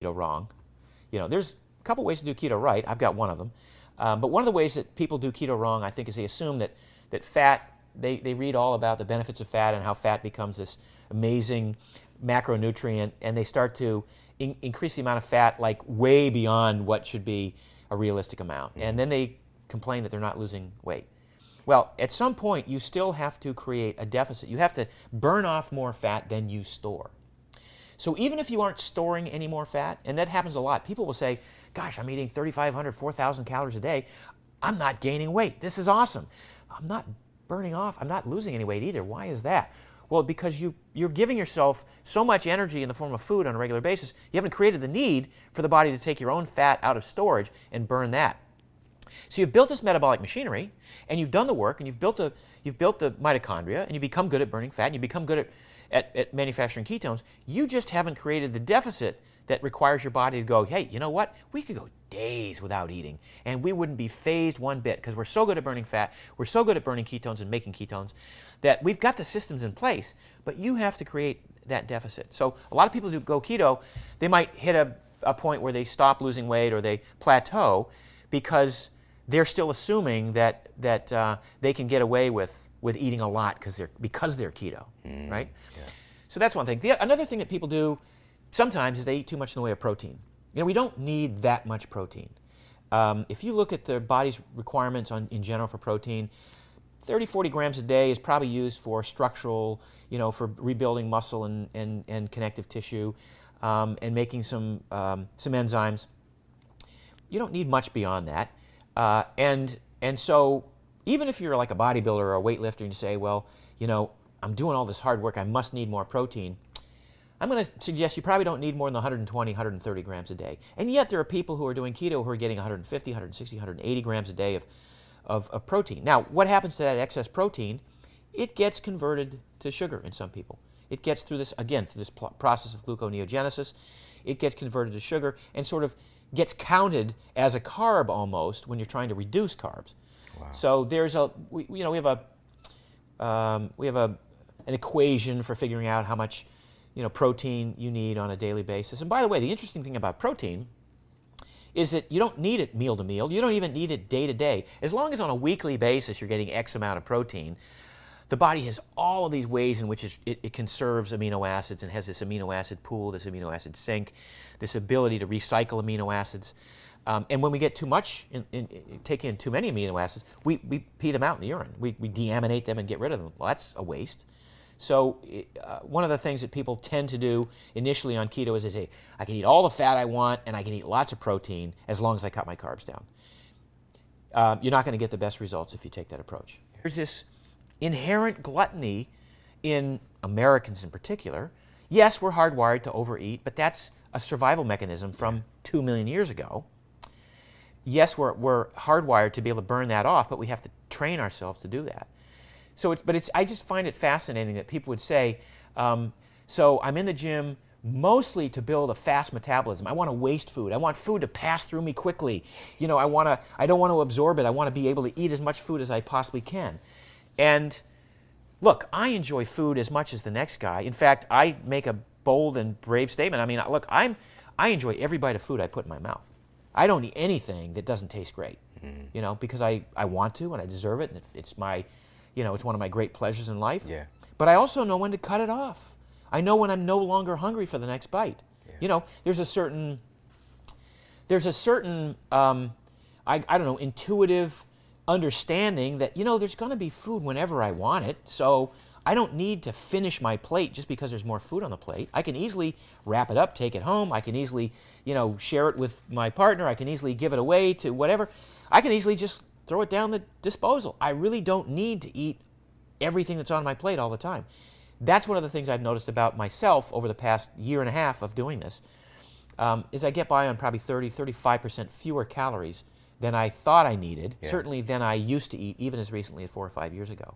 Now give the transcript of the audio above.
keto wrong. There's a couple ways to do keto right. I've got one of them. But one of the ways that people do keto wrong, I think, is they assume that fat, they read all about the benefits of fat and how fat becomes this amazing macronutrient, and they start to increase the amount of fat like way beyond what should be a realistic amount. And then they complain that they're not losing weight. Well, at some point, you still have to create a deficit. You have to burn off more fat than you store. So even if you aren't storing any more fat, and that happens a lot, people will say, gosh, I'm eating 3,500, 4,000 calories a day. I'm not gaining weight. This is awesome. I'm not burning off. I'm not losing any weight either. Why is that? Well, because you're giving yourself so much energy in the form of food on a regular basis, you haven't created the need for the body to take your own fat out of storage and burn that. So you've built this metabolic machinery, and you've done the work, and you've built the mitochondria, and you become good at burning fat, and you become good at manufacturing ketones. You just haven't created the deficit that requires your body to go, hey, you know what? We could go days without eating, and we wouldn't be phased one bit because we're so good at burning fat, we're so good at burning ketones and making ketones that we've got the systems in place, but you have to create that deficit. So a lot of people who go keto, they might hit a point where they stop losing weight or they plateau because they're still assuming that they can get away with eating a lot because they're keto, right? Yeah. So that's one thing. Another thing that people do sometimes is they eat too much in the way of protein. We don't need that much protein. If you look at the body's requirements in general for protein, 30, 40 grams a day is probably used for structural, for rebuilding muscle and connective tissue, and making some enzymes. You don't need much beyond that. And so even if you're like a bodybuilder or a weightlifter and you say, well, I'm doing all this hard work, I must need more protein, I'm going to suggest you probably don't need more than 120, 130 grams a day. And yet there are people who are doing keto who are getting 150, 160, 180 grams a day of protein. Now, what happens to that excess protein? It gets converted to sugar in some people. It gets through this process of gluconeogenesis. It gets converted to sugar and sort of gets counted as a carb almost when you're trying to reduce carbs. Wow. So there's we have an equation for figuring out how much protein you need on a daily basis. And by the way, the interesting thing about protein is that you don't need it meal to meal. You don't even need it day to day. As long as on a weekly basis you're getting X amount of protein, the body has all of these ways in which it conserves amino acids and has this amino acid pool, this amino acid sink, this ability to recycle amino acids. And when we get too much, take in too many amino acids, we pee them out in the urine. We deaminate them and get rid of them. Well, that's a waste. So one of the things that people tend to do initially on keto is they say, I can eat all the fat I want and I can eat lots of protein as long as I cut my carbs down. You're not going to get the best results if you take that approach. There's this inherent gluttony in Americans in particular. Yes, we're hardwired to overeat, but that's a survival mechanism from 2 million years ago. Yes, we're hardwired to be able to burn that off, but we have to train ourselves to do that. So, I just find it fascinating that people would say, so I'm in the gym mostly to build a fast metabolism. I want to waste food. I want food to pass through me quickly. I don't want to absorb it. I want to be able to eat as much food as I possibly can. And look, I enjoy food as much as the next guy. In fact, I make a bold and brave statement. I mean, look, I enjoy every bite of food I put in my mouth. I don't eat anything that doesn't taste great, because I want to and I deserve it, and it's my, it's one of my great pleasures in life. Yeah. But I also know when to cut it off. I know when I'm no longer hungry for the next bite. Yeah. There's a certain I don't know, intuitive understanding that, there's going to be food whenever I want it. So I don't need to finish my plate just because there's more food on the plate. I can easily wrap it up, take it home. I can easily, share it with my partner. I can easily give it away to whatever. I can easily just throw it down the disposal. I really don't need to eat everything that's on my plate all the time. That's one of the things I've noticed about myself over the past year and a half of doing this, is I get by on probably 35% fewer calories than I thought I needed, certainly than I used to eat even as recently as 4 or 5 years ago.